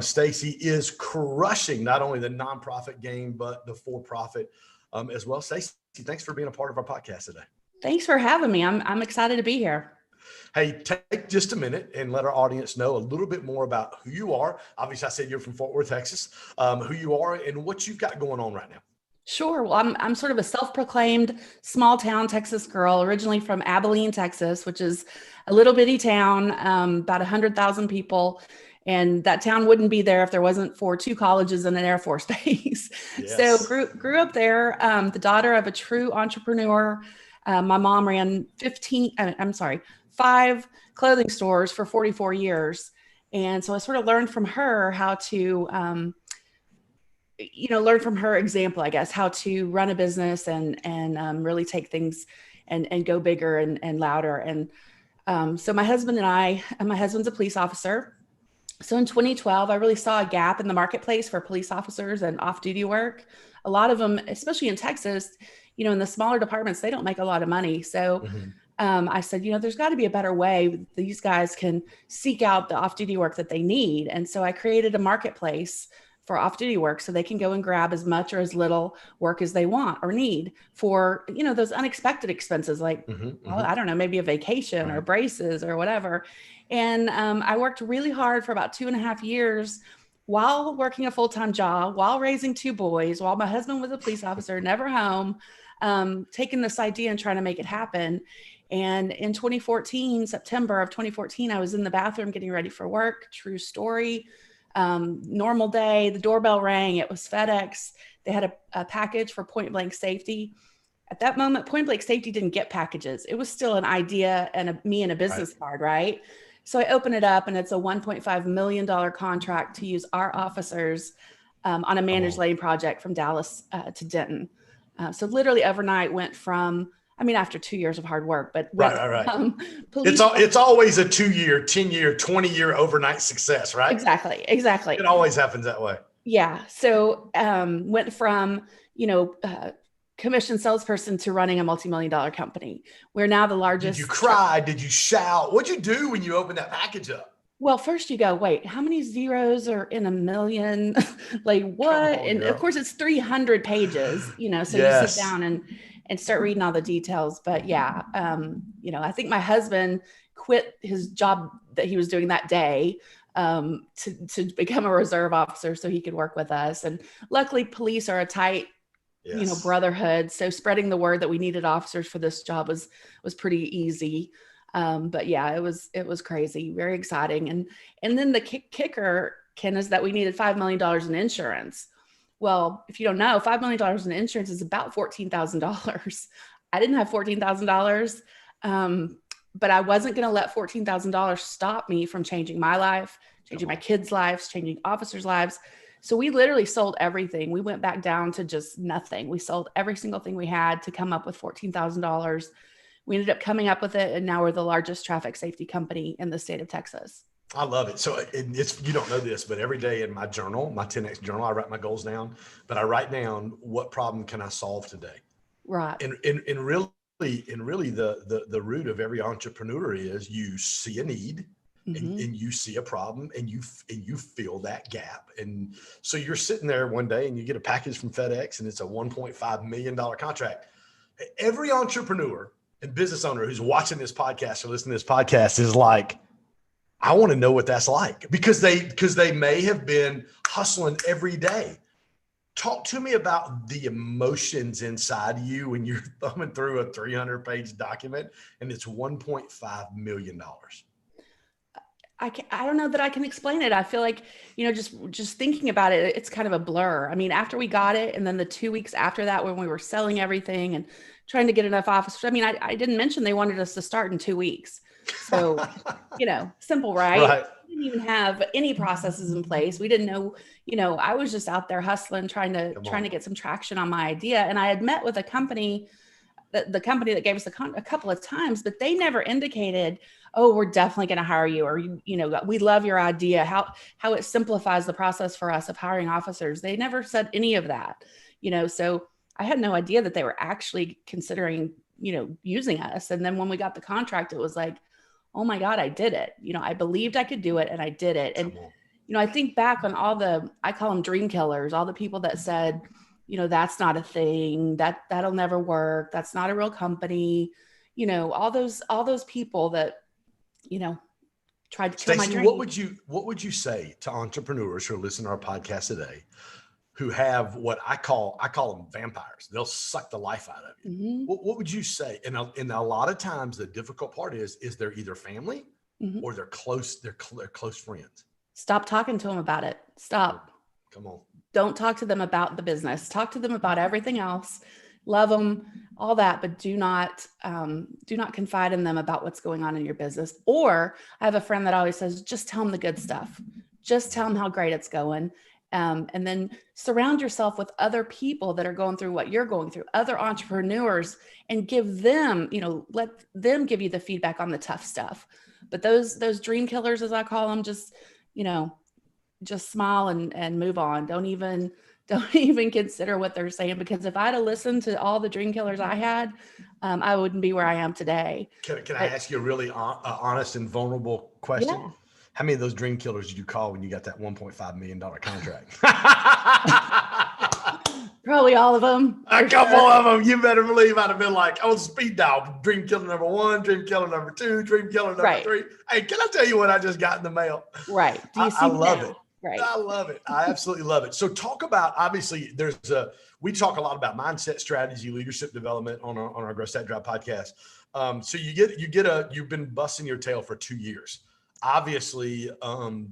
Stacey is crushing not only the nonprofit game, but the for-profit as well. Stacey, thanks for being a part of our podcast today. Thanks for having me. I'm excited to be here. Hey, take just a minute and let our audience know a little bit more about who you are. Obviously, I said you're from Fort Worth, Texas, who you are and what you've got going on right now. Sure. Well, I'm sort of a self-proclaimed small town Texas girl, originally from Abilene, Texas, which is a little bitty town, about 100,000 people. And that town wouldn't be there if there wasn't for two colleges and an Air Force base. Yes. So grew up there, the daughter of a true entrepreneur. My mom ran 5 clothing stores for 44 years. And so I sort of learned from her how to, learn from her example, I guess, how to run a business and really take things and go bigger and louder. And so my husband's a police officer. So in 2012, I really saw a gap in the marketplace for police officers and off-duty work. A lot of them, especially in Texas, in the smaller departments, they don't make a lot of money. So I said, there's got to be a better way these guys can seek out the off-duty work that they need. And so I created a marketplace for off-duty work so they can go and grab as much or as little work as they want or need for, those unexpected expenses like, I don't know, maybe a vacation or braces or whatever. And I worked really hard for about 2.5 years while working a full-time job, while raising 2 boys, while my husband was a police officer, never home, taking this idea and trying to make it happen. And in September of 2014, I was in the bathroom getting ready for work. True story. Normal day, the doorbell rang. It was FedEx. They had a package for Point Blank Safety. At that moment, Point Blank Safety didn't get packages. It was still an idea and me and a business card, right? So I open it up and it's a $1.5 million contract to use our officers on a managed lane project from Dallas to Denton. So literally overnight went from, after 2 years of hard work, but right. It's always a 2-year, 10-year, 20-year overnight success, right? Exactly. It always happens that way. Yeah. So went from, commission salesperson to running a multi-million-dollar company. We're now the largest. Did you cry? Did you shout? What'd you do when you opened that package up? Well, first you go, wait, how many zeros are in a million? Like what? And girl. Of course it's 300 pages, so you sit down and start reading all the details. But yeah, I think my husband quit his job that he was doing that day to become a reserve officer so he could work with us. And luckily police are a tight, brotherhood. So spreading the word that we needed officers for this job was pretty easy. But yeah, it was crazy, very exciting. And then the kicker, Ken, is that we needed $5 million in insurance. Well, if you don't know, $5 million in insurance is about $14,000. I didn't have $14,000, but I wasn't going to let $14,000 stop me from changing my life, changing my kids' lives, changing officers' lives. So we literally sold everything. We went back down to just nothing. We sold every single thing we had to come up with $14,000. We ended up coming up with it, and now we're the largest traffic safety company in the state of Texas. I love it. So you don't know this, but every day in my journal, my 10X journal, I write my goals down, but I write down what problem can I solve today? Right. And really the root of every entrepreneur is you see a need and you see a problem and you fill that gap. And so you're sitting there one day and you get a package from FedEx and it's a $1.5 million contract. Every entrepreneur and business owner who's watching this podcast or listening to this podcast is like, I want to know what that's like because they may have been hustling every day. Talk to me about the emotions inside you when you're thumbing through a 300-page document and it's $1.5 million. I don't know that I can explain it. I feel like, just thinking about it, it's kind of a blur. After we got it, and then the 2 weeks after that, when we were selling everything and trying to get enough officers, I didn't mention they wanted us to start in 2 weeks. So, simple, right? We didn't even have any processes in place. We didn't know, I was just out there hustling, trying to get some traction on my idea. And I had met with a company, the company that gave us a couple of times, but they never indicated, oh, we're definitely going to hire you, or, we love your idea, how it simplifies the process for us of hiring officers. They never said any of that, so I had no idea that they were actually considering, using us. And then when we got the contract, it was like, oh my God, I did it. I believed I could do it and I did it. And, I think back on I call them dream killers, all the people that said, that's not a thing, that'll never work, that's not a real company, all those people that, tried to kill my Stacey, dream. what would you say to entrepreneurs who are listening to our podcast today, who have what I call them vampires? They'll suck the life out of you. Mm-hmm. What would you say? And a lot of times the difficult part is they're either family or they're close friends. Stop talking to them about it. Stop. Come on. Don't talk to them about the business. Talk to them about everything else. Love them, all that, but do not confide in them about what's going on in your business. Or I have a friend that always says, just tell them the good stuff. Just tell them how great it's going. And then surround yourself with other people that are going through what you're going through, other entrepreneurs, and give them, let them give you the feedback on the tough stuff. But those dream killers, as I call them, just smile and move on. Don't even consider what they're saying, because if I'd have listened to all the dream killers I had, I wouldn't be where I am today. Can I ask you a really honest and vulnerable question? Yeah. How many of those dream killers did you call when you got that $1.5 million contract? Probably all of them. A couple of them. You better believe I'd have been like, on speed dial. Dream killer number 1, dream killer number 2, dream killer number 3. Hey, can I tell you what I just got in the mail? Right. Do you see I love it. Right. I love it. I absolutely love it. So talk about, obviously we talk a lot about mindset, strategy, leadership development on our Grow Stat Drive podcast. So you've been busting your tail for 2 years. Obviously,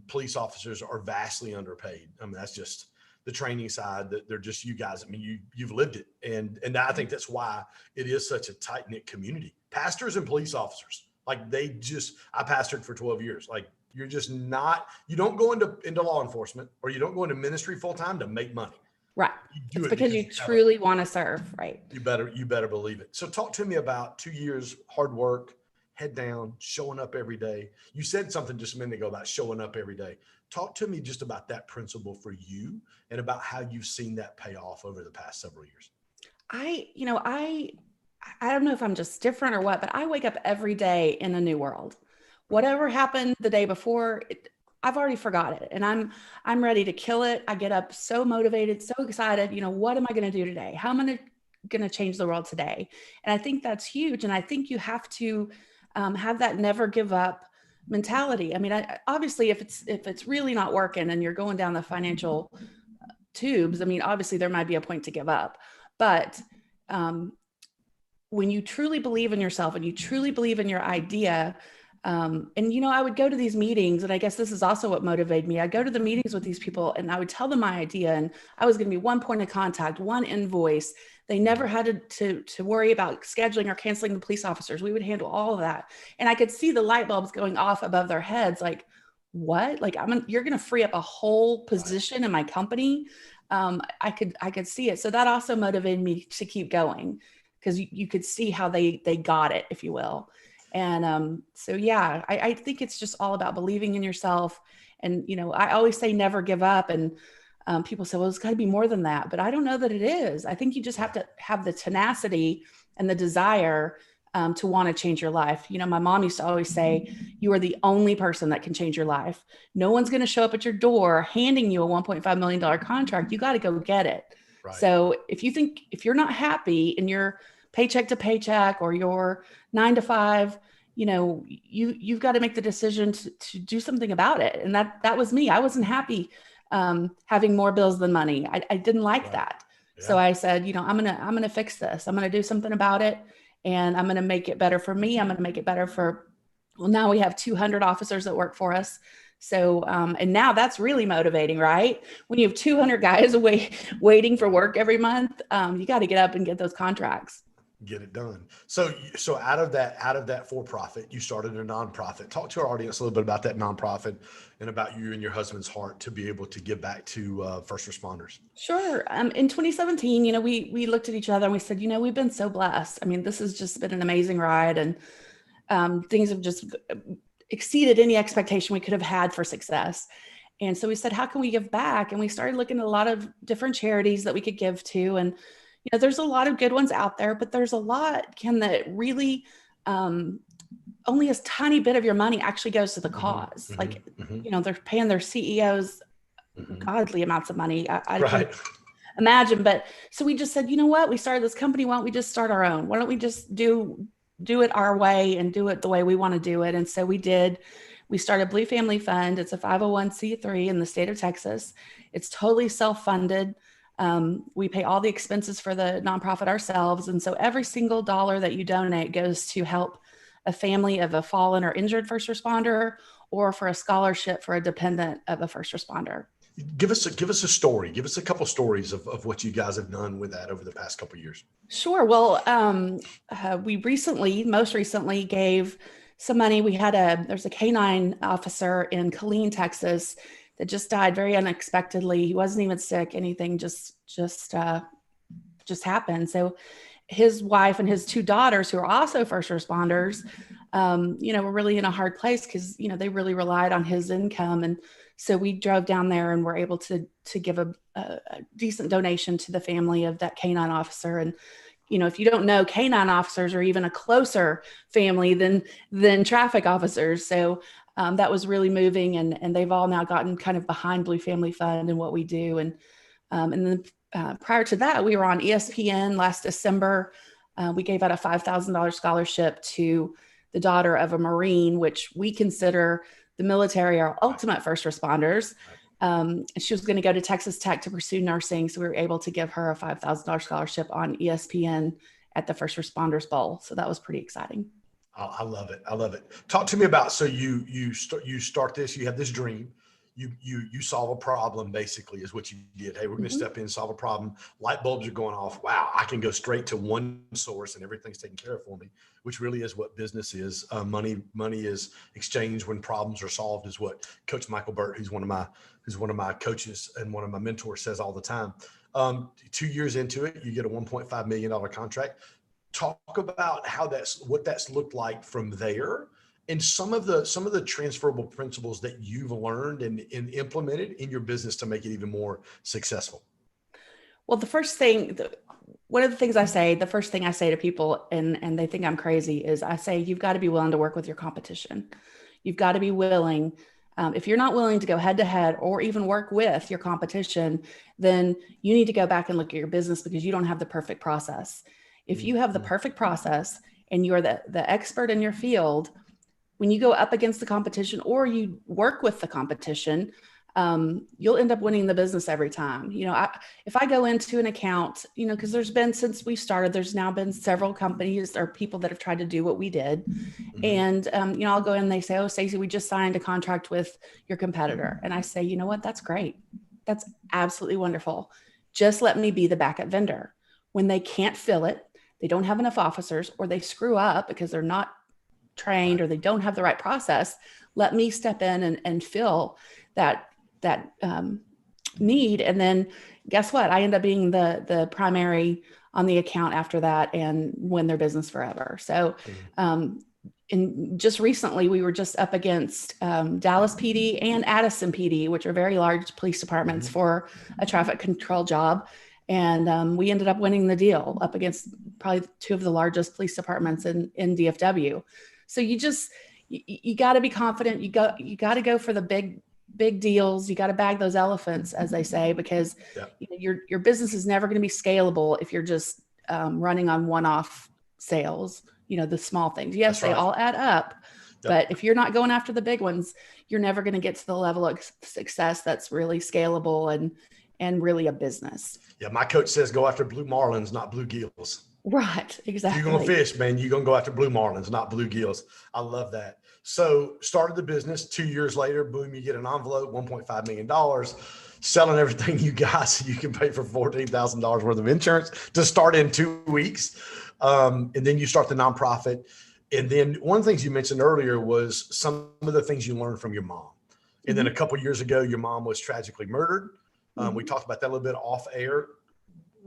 police officers are vastly underpaid. I mean, that's just the training side, that they're just, you guys, I mean, you've lived it. And I think that's why it is such a tight knit community. Pastors and police officers, like I pastored for 12 years. Like, you're just not, you don't go into law enforcement, or you don't go into ministry full time to make money. Right. It's because you truly want to serve. Right. You better believe it. So talk to me about 2 years, hard work, head down, showing up every day. You said something just a minute ago about showing up every day. Talk to me just about that principle for you and about how you've seen that pay off over the past several years. I don't know if I'm just different or what, but I wake up every day in a new world. Whatever happened the day before, I've already forgot it, and I'm ready to kill it. I get up so motivated, so excited. What am I going to do today? How am I going to change the world today? And I think that's huge. And I think you have to have that never give up mentality. I mean, obviously, if it's really not working and you're going down the financial tubes, I mean, obviously there might be a point to give up, but when you truly believe in yourself and you truly believe in your idea. I would go to these meetings, and I guess this is also what motivated me. I'd go to the meetings with these people and I would tell them my idea, and I was going to be one point of contact, one invoice. They never had to worry about scheduling or canceling the police officers. We would handle all of that. And I could see the light bulbs going off above their heads. Like, what? Like, you're going to free up a whole position in my company. I could see it. So that also motivated me to keep going, because you could see how they got it, if you will. And I think it's just all about believing in yourself. And, I always say never give up. And people say, well, it's got to be more than that. But I don't know that it is. I think you just have to have the tenacity and the desire to want to change your life. My mom used to always say, you are the only person that can change your life. No one's going to show up at your door handing you a $1.5 million contract. You got to go get it. Right. So if you're not happy in your paycheck to paycheck or your 9 to 5, you've got to make the decision to do something about it. And that was me. I wasn't happy having more bills than money. I didn't like that. Yeah. So I said, I'm going to fix this. I'm going to do something about it, and I'm going to make it better for me. I'm going to make it better now we have 200 officers that work for us. So, and now that's really motivating, right? When you have 200 guys waiting for work every month, you got to get up and get those contracts. Get it done. So out of that for-profit, you started a nonprofit. Talk to our audience a little bit about that nonprofit and about you and your husband's heart to be able to give back to first responders. Sure. In 2017, we looked at each other and we said, we've been so blessed. I mean, this has just been an amazing ride, and things have just exceeded any expectation we could have had for success. And so we said, how can we give back? And we started looking at a lot of different charities that we could give to. And there's a lot of good ones out there, but there's a lot, Ken, that really only a tiny bit of your money actually goes to the cause. Mm-hmm, Like, mm-hmm, they're paying their CEOs mm-hmm. godly amounts of money. I can Right. imagine. But so we just said, you know what? We started this company. Why don't we just start our own? Why don't we just do it our way and do it the way we want to do it? And so we did. We started Blue Family Fund. It's a 501c3 in the state of Texas. It's totally self-funded. We pay all the expenses for the nonprofit ourselves. And so every single dollar that you donate goes to help a family of a fallen or injured first responder, or for a scholarship for a dependent of a first responder. Give us a story. Give us a couple stories of what you guys have done with that over the past couple of years. Sure. Well, we most recently gave some money. There's a canine officer in Killeen, Texas, that just died very unexpectedly. He wasn't even sick, anything, just happened. So his wife and his two daughters, who are also first responders, were really in a hard place because, they really relied on his income. And so we drove down there and were able to give a decent donation to the family of that canine officer. And, if you don't know, canine officers are even a closer family than traffic officers. So that was really moving. And they've all now gotten kind of behind Blue Family Fund and what we do. And then prior to that, we were on ESPN last December. We gave out a $5,000 scholarship to the daughter of a Marine, which we consider the military our ultimate first responders. She was going to go to Texas Tech to pursue nursing. So we were able to give her a $5,000 scholarship on ESPN at the First Responders Bowl. So that was pretty exciting. I love it. I love it. Talk to me about, so you start this, you have this dream, you solve a problem, basically, is what you did. Hey, we're going to step in, solve a problem. Light bulbs are going off. Wow, I can go straight to one source and everything's taken care of for me, which really is what business is. Money is exchanged when problems are solved, is what Coach Michael Burt, who's one of my coaches and one of my mentors, says all the time. 2 years into it, you get a $1.5 million contract. Talk about what that's looked like from there, and some of the transferable principles that you've learned and implemented in your business to make it even more successful. Well, the first thing I say to people, and they think I'm crazy, is I say, you've got to be willing to work with your competition. You've got to be willing. If you're not willing to go head to head or even work with your competition, then you need to go back and look at your business, because you don't have the perfect process. If you have the perfect process and you're the expert in your field, when you go up against the competition or you work with the competition, you'll end up winning the business every time. If I go into an account, because since we started, there's now been several companies or people that have tried to do what we did. And, I'll go in and they say, "Oh, Stacey, we just signed a contract with your competitor." And I say, "You know what? That's great. That's absolutely wonderful. Just let me be the backup vendor." When they can't fill it, they don't have enough officers, or they screw up because they're not trained or they don't have the right process, let me step in and fill that need. And then guess what? I end up being the primary on the account after that and win their business forever. So, and just recently, we were just up against Dallas PD and Addison PD, which are very large police departments for a traffic control job. And we ended up winning the deal up against probably two of the largest police departments in DFW. So you got to be confident. You got to go for the big deals. You got to bag those elephants, as they say, because your business is never going to be scalable if you're just running on one-off sales. The small things. Yes, they all add up, but if you're not going after the big ones, you're never going to get to the level of success that's really scalable and really a business. Yeah, my coach says go after blue marlins, not blue gills. Right, exactly. If you're going to fish, man, you're going to go after blue marlins, not blue gills. I love that. So started the business. 2 years later, boom, you get an envelope, $1.5 million, selling everything you got so you can pay for $14,000 worth of insurance to start in 2 weeks. And then you start the nonprofit. And then one of the things you mentioned earlier was some of the things you learned from your mom. And then a couple of years ago, your mom was tragically murdered. We talked about that a little bit off air.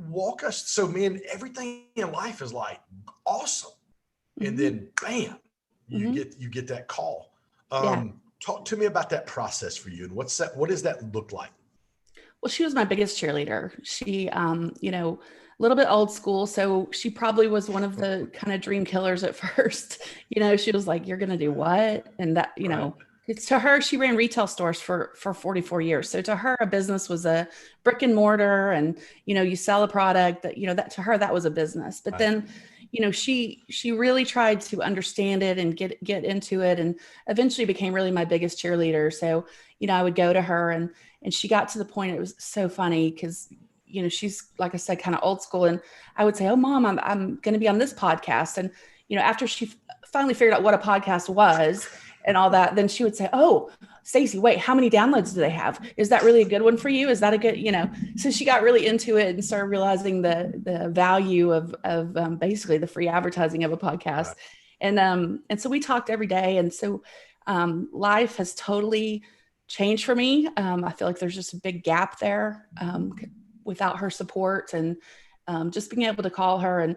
Walk us. So, man, everything in life is like awesome. And then bam, you get that call. Talk to me about that process for you, and what does that look like? Well, she was my biggest cheerleader. She, a little bit old school. So she probably was one of the kind of dream killers at first. She was like, you're going to do what? And that, Right. it's to her, she ran retail stores for 44 years. So to her, a business was a brick and mortar and, you sell a product that, that to her, that was a business. But then, she really tried to understand it and get into it and eventually became really my biggest cheerleader. So, I would go to her and she got to the point, it was so funny because, she's, like I said, kind of old school. And I would say, oh, Mom, I'm going to be on this podcast. And, after she finally figured out what a podcast was and all that, then she would say, oh, Stacey, wait, how many downloads do they have? Is that really a good one for you? Is that a good, so she got really into it and started realizing the value of basically the free advertising of a podcast. Right. And so we talked every day. And so life has totally changed for me. I feel like there's just a big gap there without her support and just being able to call her. And,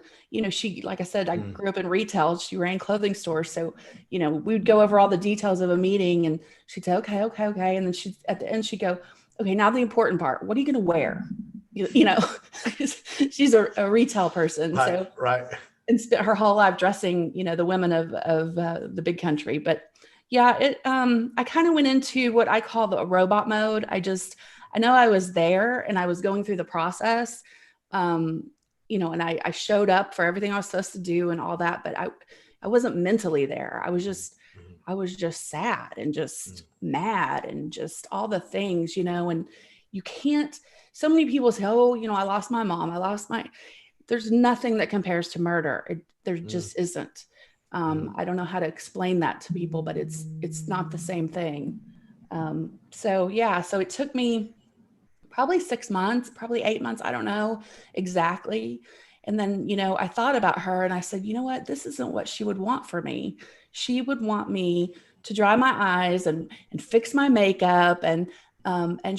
she, like I said, I grew up in retail. She ran clothing stores. So, we would go over all the details of a meeting and she'd say, okay. And then at the end, she'd go, okay, now the important part, what are you going to wear? She's a retail person. Right, so, right. And spent her whole life dressing, the women of the big country. But yeah, I kind of went into what I call the robot mode. I know I was there and I was going through the process, and I showed up for everything I was supposed to do and all that, but I wasn't mentally there. I was just sad and just mad and just all the things, and you can't, so many people say, oh, I lost my mom. There's nothing that compares to murder. There just isn't. I don't know how to explain that to people, but it's not the same thing. So it took me probably 6 months, probably 8 months. I don't know exactly. And then, I thought about her and I said, you know what, this isn't what she would want for me. She would want me to dry my eyes and fix my makeup and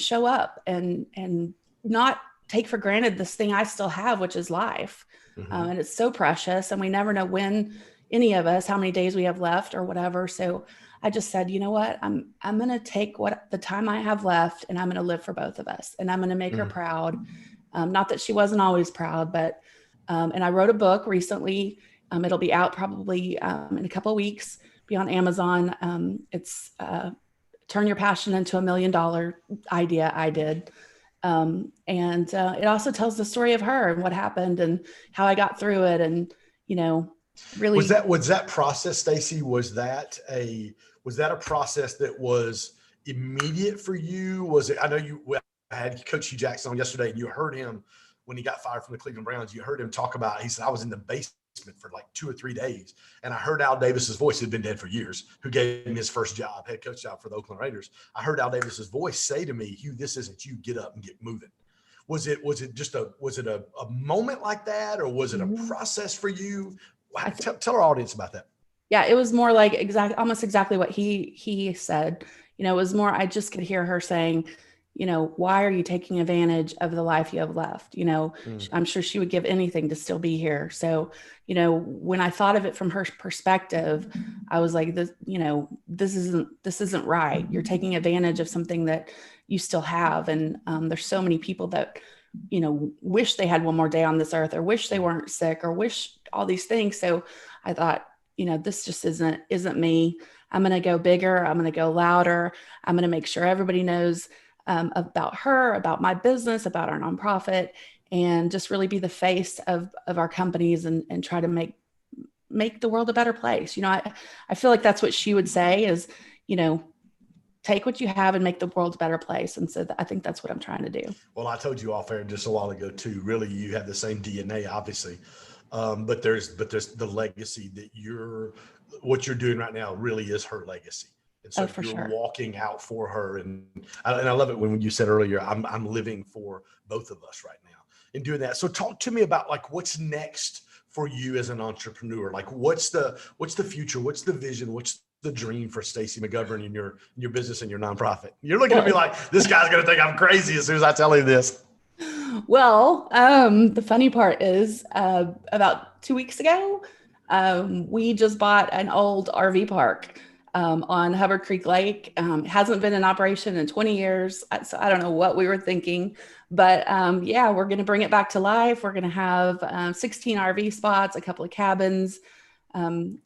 show up and not take for granted this thing I still have, which is life. And it's so precious and we never know when any of us, how many days we have left or whatever. So I just said, you know what, I'm going to take the time I have left and I'm going to live for both of us and I'm going to make her proud. Not that she wasn't always proud, but, and I wrote a book recently. It'll be out probably in a couple of weeks, be on Amazon. It's Turn Your Passion into $1 Million idea I did. And it also tells the story of her and what happened and how I got through it. And, really. Was that process, Stacey, was that a process that was immediate for you? Was it, I know I had Coach Hugh Jackson on yesterday and you heard him when he got fired from the Cleveland Browns, you heard him talk about, he said, I was in the basement for like 2 or 3 days. And I heard Al Davis's voice, who'd been dead for years, who gave him his first job, head coach job for the Oakland Raiders. I heard Al Davis's voice say to me, Hugh, this isn't you, get up and get moving. Was it a moment like that? Or was it a process for you? Tell our audience about that. Yeah, it was more like almost exactly what he said. It was more, I just could hear her saying, why are you taking advantage of the life you have left? I'm sure she would give anything to still be here. So, when I thought of it from her perspective, I was like, this isn't right. You're taking advantage of something that you still have. And there's so many people that, wish they had one more day on this earth or wish they weren't sick or wish all these things. So I thought, this just isn't me. I'm going to go bigger. I'm going to go louder. I'm going to make sure everybody knows about her, about my business, about our nonprofit, and just really be the face of our companies and try to make the world a better place. I feel like that's what she would say is, take what you have and make the world a better place. And so I think that's what I'm trying to do. Well, I told you off air just a while ago too, really, you have the same DNA, obviously. But there's the legacy that what you're doing right now really is her legacy. And so you're walking out for her. And I love it when you said earlier, I'm living for both of us right now in doing that. So talk to me about like, what's next for you as an entrepreneur? Like what's the future? What's the vision? What's the dream for Stacey Magovern in your business and your nonprofit? You're looking at me like this guy's going to think I'm crazy as soon as I tell him this. Well, the funny part is about 2 weeks ago, we just bought an old RV park on Hubbard Creek Lake. Hasn't been in operation in 20 years. So I don't know what we were thinking, but yeah, we're going to bring it back to life. We're going to have 16 RV spots, a couple of cabins, um,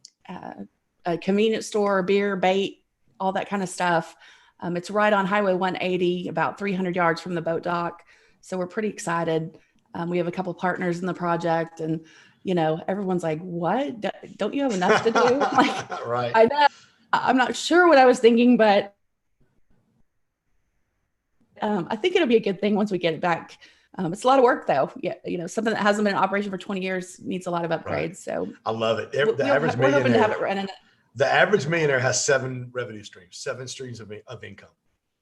a convenience store, beer, bait, all that kind of stuff. It's right on Highway 180, about 300 yards from the boat dock. So we're pretty excited. We have a couple partners in the project, and everyone's like, "What? Don't you have enough to do?" Like, Right. I know. I'm not sure what I was thinking, but I think it'll be a good thing once we get it back. It's a lot of work, though. Yeah, something that hasn't been in operation for 20 years needs a lot of upgrades. Right. So I love it. we're hoping to have it running. The average millionaire has 7 revenue streams, 7 streams of income.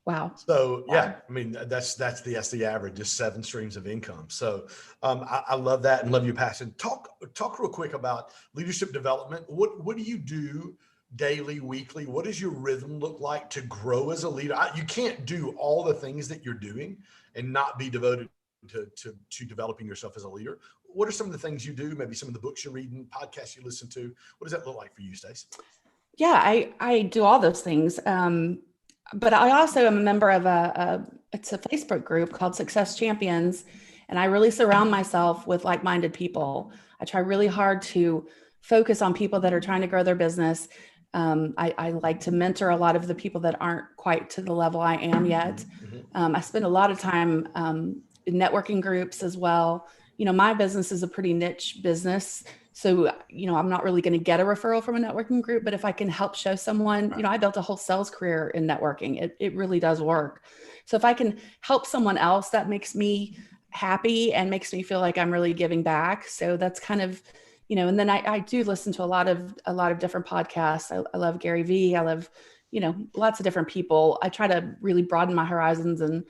Wow. So yeah, I mean, that's the average, just 7 streams of income. So I love that and love your passion. Talk real quick about leadership development. What do you do daily, weekly? What does your rhythm look like to grow as a leader? You can't do all the things that you're doing and not be devoted to developing yourself as a leader. What are some of the things you do? Maybe some of the books you're reading, podcasts you listen to. What does that look like for you, Stacey? Yeah, I do all those things. But I also am a member of it's a Facebook group called Success Champions. And I really surround myself with like-minded people. I try really hard to focus on people that are trying to grow their business. I like to mentor a lot of the people that aren't quite to the level I am yet. I spend a lot of time in networking groups as well. My business is a pretty niche business. So, I'm not really going to get a referral from a networking group, but if I can help show someone, I built a whole sales career in networking. It really does work. So if I can help someone else, that makes me happy and makes me feel like I'm really giving back. So that's kind of, and then I do listen to a lot of different podcasts. I love Gary Vee. I love, lots of different people. I try to really broaden my horizons and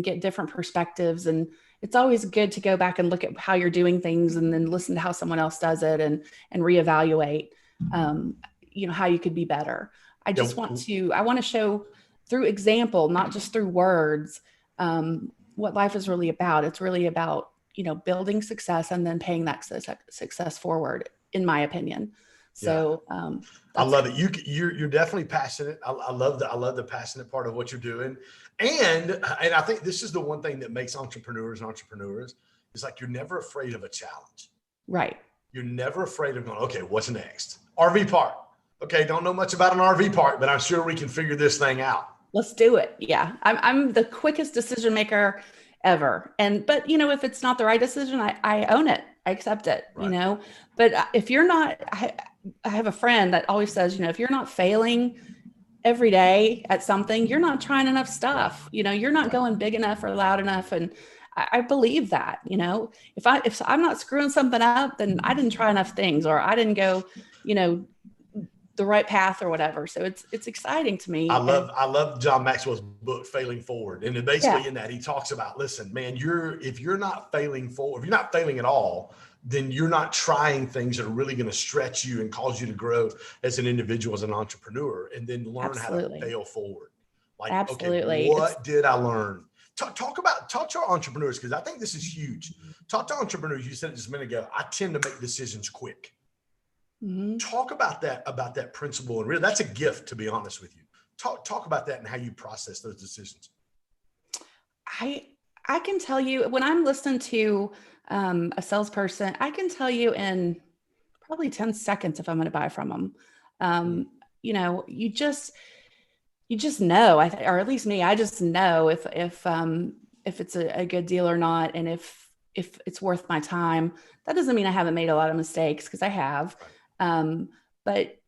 get different perspectives. And it's always good to go back and look at how you're doing things and then listen to how someone else does it and reevaluate, how you could be better. I want to show through example, not just through words, what life is really about. It's really about, building success and then paying that success forward, in my opinion. So I love it. You're definitely passionate. I love the passionate part of what you're doing. And I think this is the one thing that makes entrepreneurs. It's like, you're never afraid of a challenge. Right. You're never afraid of going, okay, what's next? RV park. Okay. Don't know much about an RV park, but I'm sure we can figure this thing out. Let's do it. Yeah. I'm the quickest decision maker ever. But if it's not the right decision, I own it. I accept it, right. But if you're not, I have a friend that always says, if you're not failing every day at something, you're not trying enough stuff. Right. You're not going big enough or loud enough. And I believe that, if I'm not screwing something up, then I didn't try enough things, or I didn't go, the right path or whatever. So it's exciting to me. I love John Maxwell's book, Failing Forward. And basically in that, he talks about, listen, man, if you're not failing forward, if you're not failing at all, then you're not trying things that are really going to stretch you and cause you to grow as an individual, as an entrepreneur, and then learn how to fail forward. Like, okay, what did I learn? Talk to our entrepreneurs, because I think this is huge. Talk to entrepreneurs. You said it just a minute ago. I tend to make decisions quick. Mm-hmm. Talk about that principle, and really, that's a gift, to be honest with you. Talk about that and how you process those decisions. I can tell you, when I'm listening to a salesperson, I can tell you in probably 10 seconds if I'm going to buy from them. You just know, or at least me, I just know if it's a good deal or not, and if it's worth my time. That doesn't mean I haven't made a lot of mistakes, because I have. But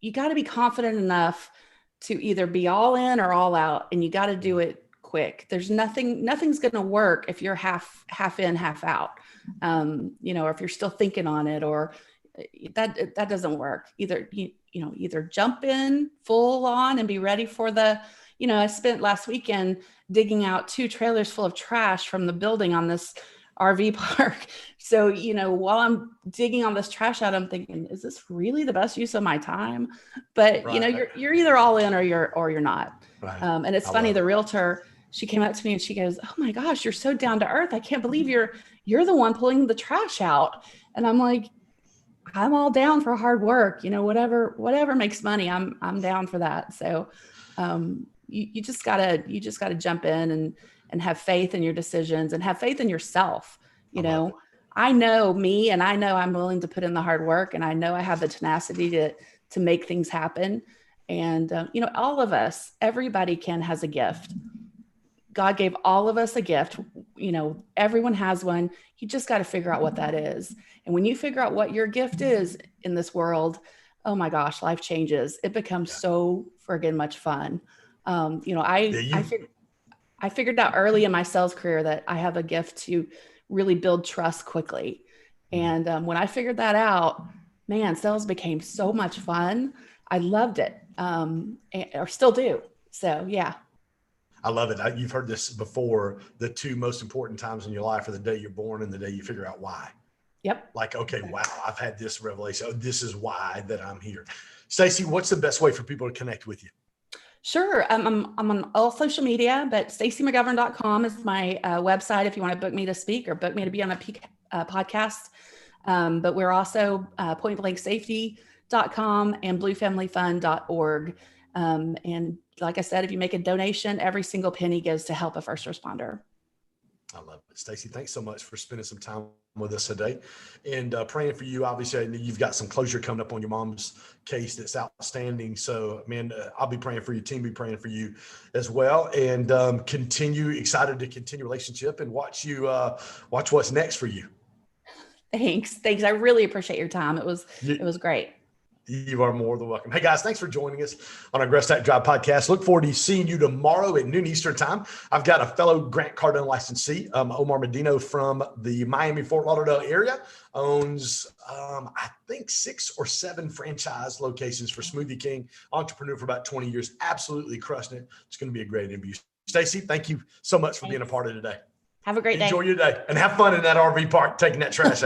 you got to be confident enough to either be all in or all out, and you got to do it quick. There's nothing's going to work if you're half in, half out. Or if you're still thinking on it, or that doesn't work. Either jump in full on and be ready for I spent last weekend digging out 2 trailers full of trash from the building on this RV park. So, while I'm digging all this trash out, I'm thinking, is this really the best use of my time? But, right. You're either all in or you're not. Right. And it's funny, the realtor, she came up to me and she goes, "Oh my gosh, you're so down to earth. I can't believe you're the one pulling the trash out." And I'm like, I'm all down for hard work, whatever makes money, I'm down for that. So, you just gotta jump in and have faith in your decisions and have faith in yourself. I You love it. know, I know me, and I know I'm willing to put in the hard work, and I know I have the tenacity to make things happen. And, all of us, everybody has a gift. God gave all of us a gift. Everyone has one. You just got to figure out what that is. And when you figure out what your gift is in this world, oh my gosh, life changes. It becomes so friggin' much fun. Yeah, I figured out early in my sales career that I have a gift to really build trust quickly. And when I figured that out, man, sales became so much fun. I loved it, or still do. So, yeah. I love it. You've heard this before. The two most important times in your life are the day you're born and the day you figure out why. Yep. Like, okay, wow, I've had this revelation. Oh, this is why that I'm here. Stacey, what's the best way for people to connect with you? Sure. I'm on all social media, but staceymagovern.com is my website if you want to book me to speak or book me to be on a podcast. But we're also pointblanksafety.com and bluefamilyfund.org. And like I said, if you make a donation, every single penny goes to help a first responder. I love it. Stacey, thanks so much for spending some time with us today and praying for you. Obviously, you've got some closure coming up on your mom's case that's outstanding. So, man, I'll be praying for you. Team be praying for you as well, and excited to continue relationship and watch what's next for you. Thanks. I really appreciate your time. It was great. You are more than welcome. Hey guys, thanks for joining us on our Grass Tech Drive podcast. Look forward to seeing you tomorrow at noon Eastern time. I've got a fellow Grant Cardone licensee, Omar Medino from the Miami, Fort Lauderdale area, owns, I think 6 or 7 franchise locations for Smoothie King, entrepreneur for about 20 years, absolutely crushing it. It's going to be a great interview. Stacey, thank you so much for being a part of today. Have a great day. Enjoy your day and have fun in that RV park, taking that trash out.